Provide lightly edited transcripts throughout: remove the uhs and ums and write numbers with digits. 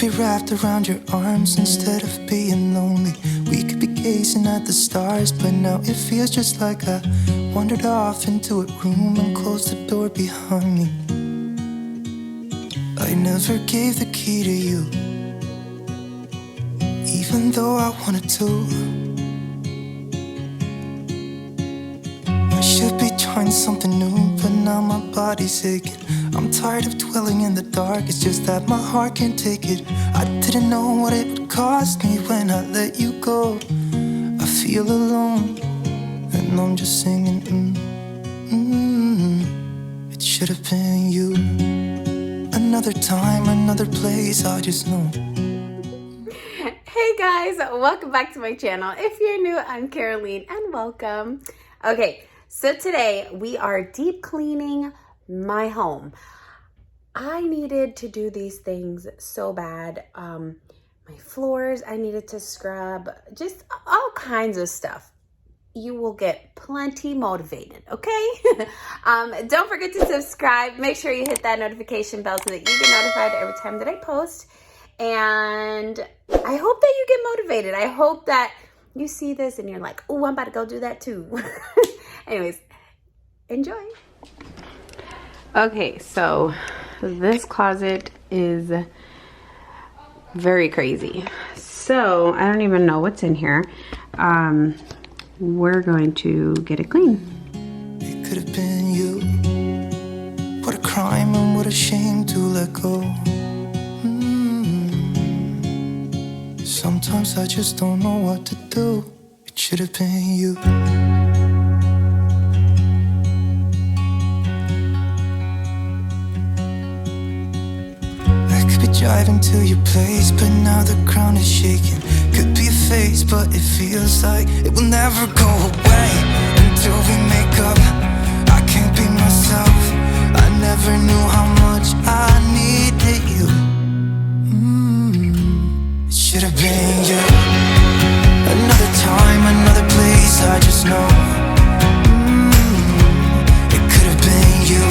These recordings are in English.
be wrapped around your arms instead of being lonely. We could be gazing at the stars, but now it feels just like I wandered off into a room and closed the door behind me. I never gave the key to you, even though I wanted to. I should be trying something new, but now my body's aching. I'm tired of dwelling in the dark, it's just that my heart can't take it. I didn't know what it would cost me when I let you go. I feel alone, and I'm just singing, It should have been you. Another time, another place, I just know. Hey guys, welcome back to my channel. If you're new, I'm Caroline and welcome. Okay, so today we are deep cleaning my home. I needed to do these things so bad. My floors, I needed to scrub, just all kinds of stuff. You will get plenty motivated, okay? Don't forget to subscribe. Make sure you hit that notification bell so that you get notified every time that I post. And I hope that you get motivated. I hope that you see this and you're like, oh, I'm about to go do that too. Anyways, enjoy. Okay, so this closet is very crazy. So I don't even know what's in here. We're going to get it clean. It could have been you. What a crime and what a shame to let go. Sometimes I just don't know what to do. It should have been you. I could be driving to your place, but now the ground is shaking. Could be a phase, but it feels like it will never go away until we make up. I can't be myself. I never knew how much I needed you. It should have been you. Another time, another place, I just know. It could have been you.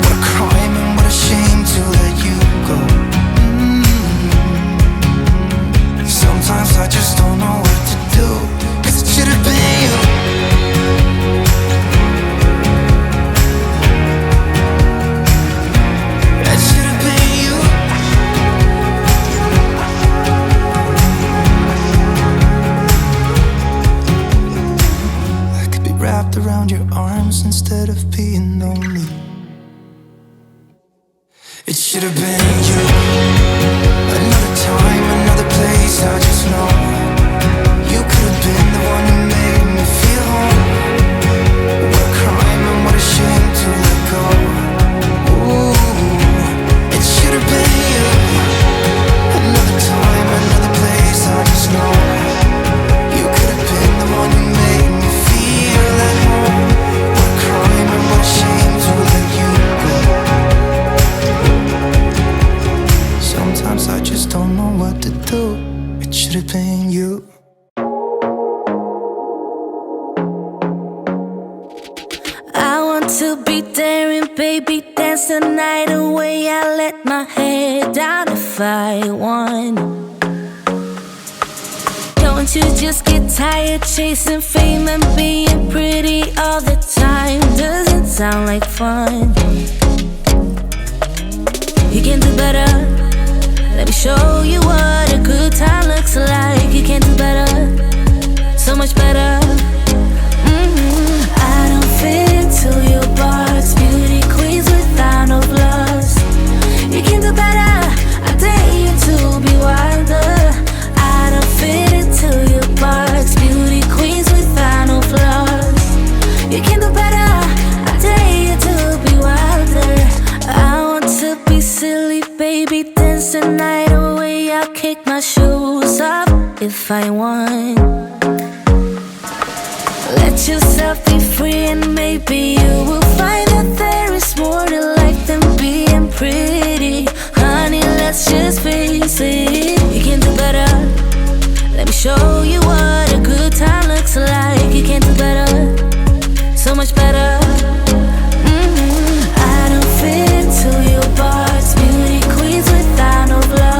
What a crime and what a shame to let you go. Sometimes I just don't know what to do, 'cause it should have been you. It should have been you. I could be wrapped around your arms instead of being lonely. It should have been you. Another time, another place, I just know. You could have been the one who made me feel home. What a crime and what a shame to let go. Ooh, it should have been you. Another time, another place, I just know. You could have been the one who made me feel at home. What a crime and what a shame to let you go. Sometimes I just don't know what to do. It should have been you. I want to be daring, baby, dance the night away. I let my head down if I won. Don't you just get tired chasing fame and being pretty all the time? Doesn't sound like fun. You can do better. Let me show you what a good time looks like. You can do better, so much better. I don't fit into your box. Beauty queens without no flaws. You can do better. I dare you to be wilder. I don't fit into your box. Beauty queens without no flaws. You can do better. I dare you to be wilder. I want to be silly, baby, dance the night away. I'll kick my shoes off if I want. Let yourself be free and maybe you will find that there is more to life than being pretty. Honey, let's just face it. You can do better. Let me show you what a good time looks like. You can do better, so much better. I don't fit into your box. Beauty queens without no flaws.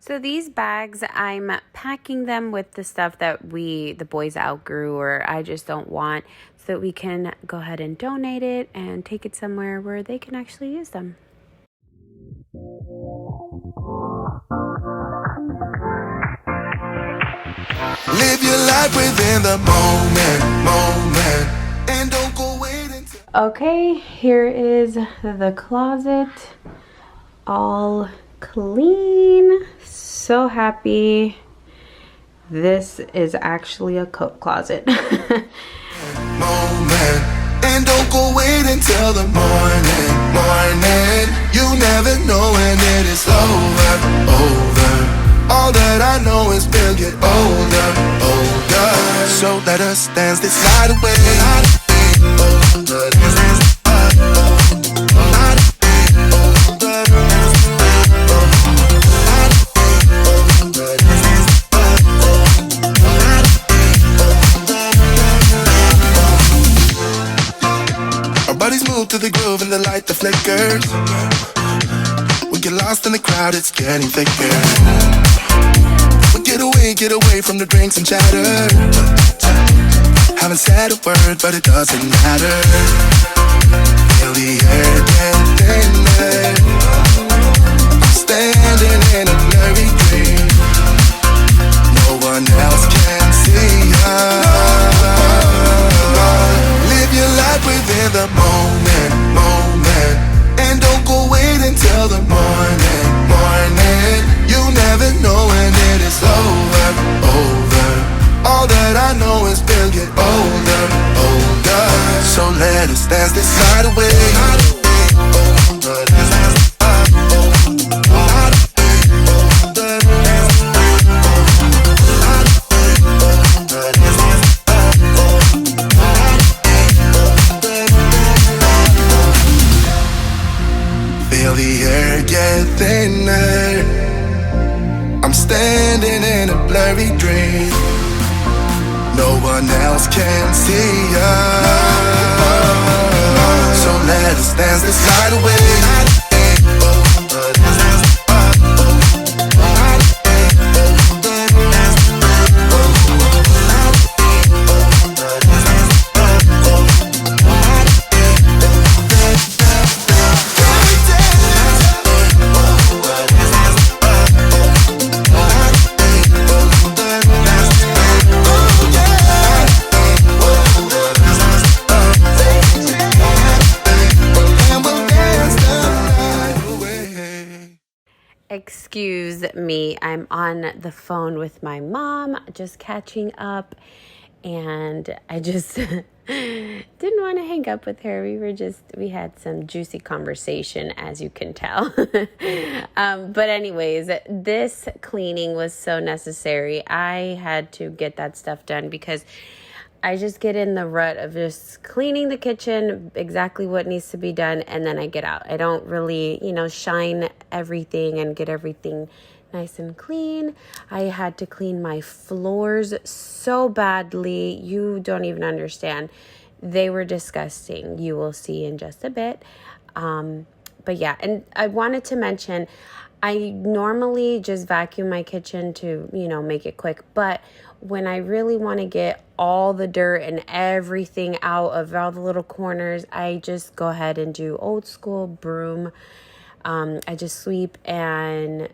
So these bags, I'm packing them with the stuff that the boys outgrew or I just don't want, so that we can go ahead and donate it and take it somewhere where they can actually use them. Live your life within the moment, and don't go wait until. Okay, here is the closet, all clean. So happy. This is actually a coat closet. Moment, and don't go wait until the morning. You never know when it is over. All that I know is we'll get older. So let us dance this night away. Our bodies move to the groove and the light that flickers. We get lost in the crowd, it's getting thicker. We get away from the drinks and chatter. Haven't said a word, but it doesn't matter. Feel the air get thinner. I'm standing in a blurry dream. No one else can see us. Live your life within the moment, and don't go wait until the morning. You never know when it is over. All that I know is we'll get older. So let us dance this night away. Feel the air get thinner. I'm standing in a blurry dream. No one else can see us. So let us dance this night away. Excuse me, I'm on the phone with my mom, just catching up, and I just didn't want to hang up with her. We had some juicy conversation, as you can tell. But anyways, this cleaning was so necessary. I had to get that stuff done because I just get in the rut of just cleaning the kitchen, exactly what needs to be done, and then I get out. I don't really, shine everything and get everything nice and clean. I had to clean my floors so badly. You don't even understand. They were disgusting. You will see in just a bit. But yeah, and I wanted to mention, I normally just vacuum my kitchen to, make it quick, but when I really want to get all the dirt and everything out of all the little corners, I just go ahead and do old school broom. I just sweep and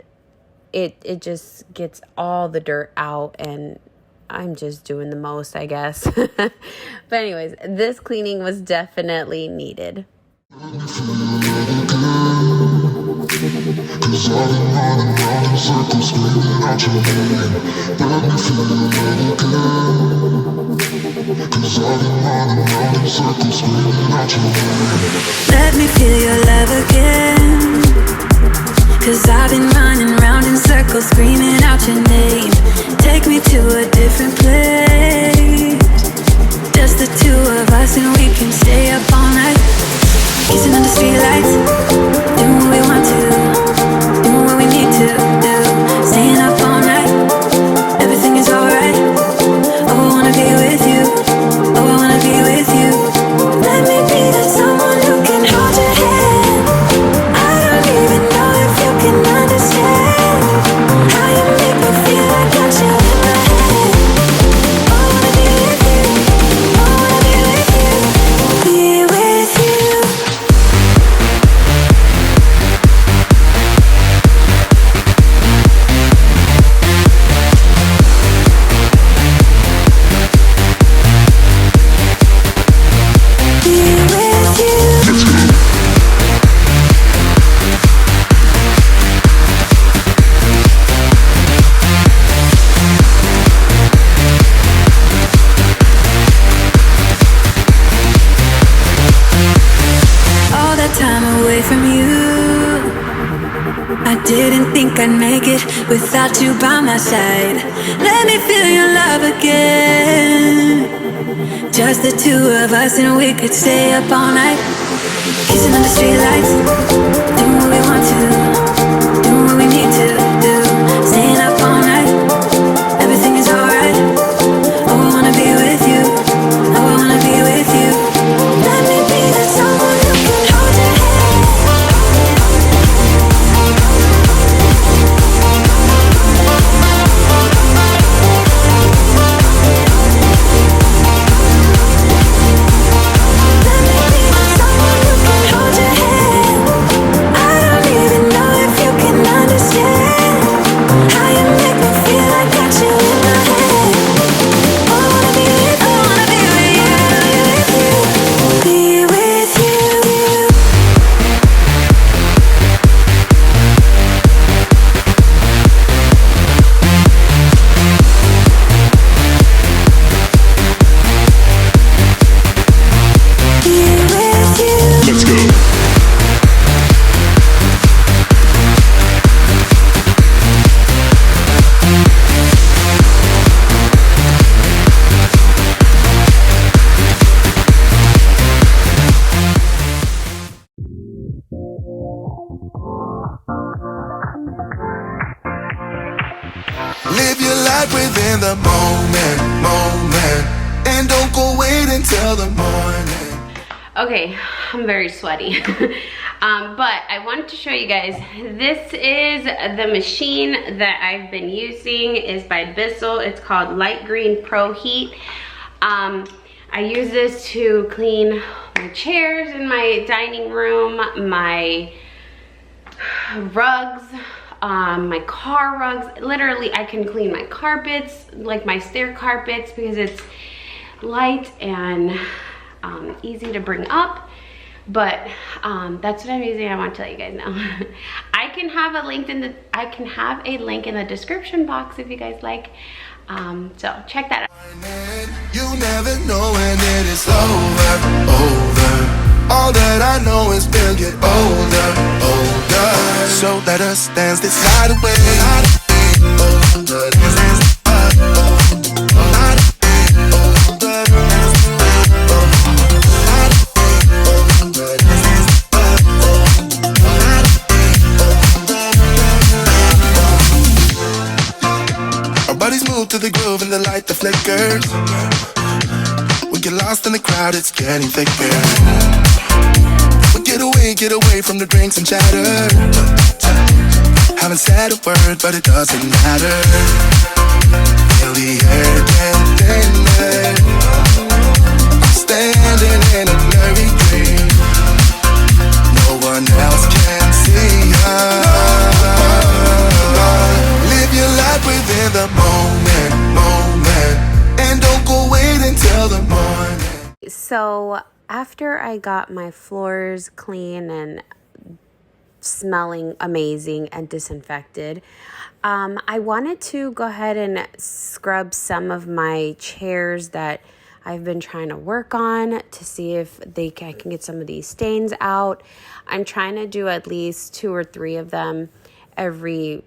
it just gets all the dirt out, and I'm just doing the most, I guess. But anyways, this cleaning was definitely needed. Cause I've been running round in circles screaming out your name. Let me feel you again. Cause I've been running round in circles screaming out your name. Let me feel your love again. Cause I've been running round in circles screaming out your name. Take me to a different place. Just the two of us and we can stay up all night. Kissing under streetlights, doing what we want to, doing what we need to do. Staying up all night, everything is alright. Oh, I wanna be with you, oh, I wanna be with you. Let me be that someone who can hold your hand. I don't even know if you can understand how I didn't think I'd make it without you by my side. Let me feel your love again. Just the two of us and we could stay up all night, kissing under streetlights, doing what we want to, doing what we need to do, staying up all night. Everything is alright. Oh, I wanna be with you. Oh, I wanna be with you. Let me be the someone who can hold your hand. Live your life within the moment, and don't go wait until the morning. Okay, I'm very sweaty. But I wanted to show you guys, this is the machine that I've been using, is by Bissell. It's called Light Green Pro Heat. I use this to clean my chairs in my dining room, my rugs, my car rugs. Literally, I can clean my carpets, like my stair carpets, because it's light and easy to bring up. But that's what I'm using. I want to let you guys know. I can have a link in the description box if you guys like. So check that out. You never know when it is over. All that I know is we'll get older. So let us dance this night away. Our bodies move to the groove and the light that flickers. We get lost in the crowd, it's getting thicker. We get away from the drinks and chatter. Haven't said a word, but it doesn't matter. Feel the air get thinner. I'm standing in a blurry dream. No one else can see us. Live your life within the moment, and don't go wait until the morning. So after I got my floors clean and smelling amazing and disinfected, I wanted to go ahead and scrub some of my chairs that I've been trying to work on to see if I can get some of these stains out. I'm trying to do at least 2 or 3 of them every,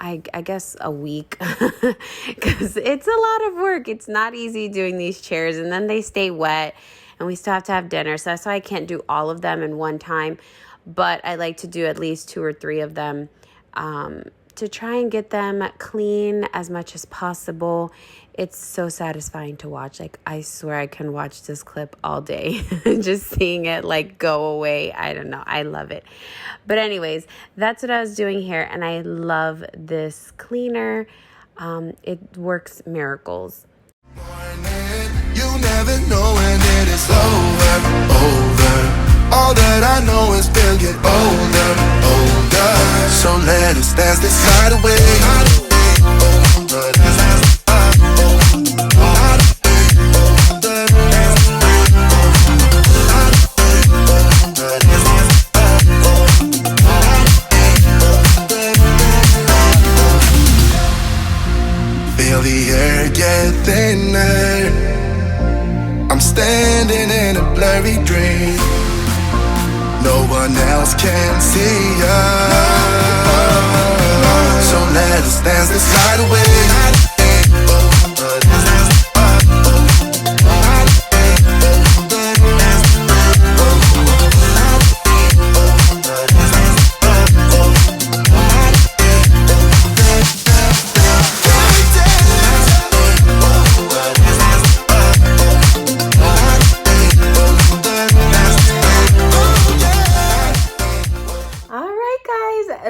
I guess a week, because it's a lot of work. It's not easy doing these chairs, and then they stay wet and we still have to have dinner. So that's why I can't do all of them in one time, but I like to do at least 2 or 3 of them to try and get them clean as much as possible. It's so satisfying to watch. Like, I swear I can watch this clip all day. Just seeing it like go away. I don't know. I love it. But anyways, that's what I was doing here. And I love this cleaner. It works miracles. You never know when it is over. All that I know is we'll get older. So let us dance this night away. Feel the air get thinner. I'm standing in a blurry dream. No one else can see us. dance this night away.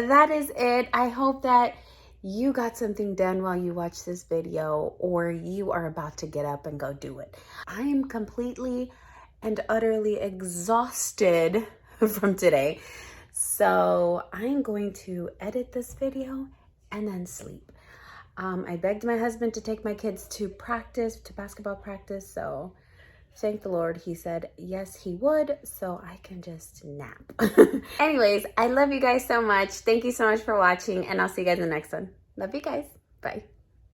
That is it. I hope that you got something done while you watch this video, or you are about to get up and go do it. I am completely and utterly exhausted from today. So I'm going to edit this video and then sleep. I begged my husband to take my kids to basketball practice. So thank the Lord, he said yes, he would, so I can just nap. Anyways, I love you guys so much. Thank you so much for watching, and I'll see you guys in the next one. Love you guys. Bye.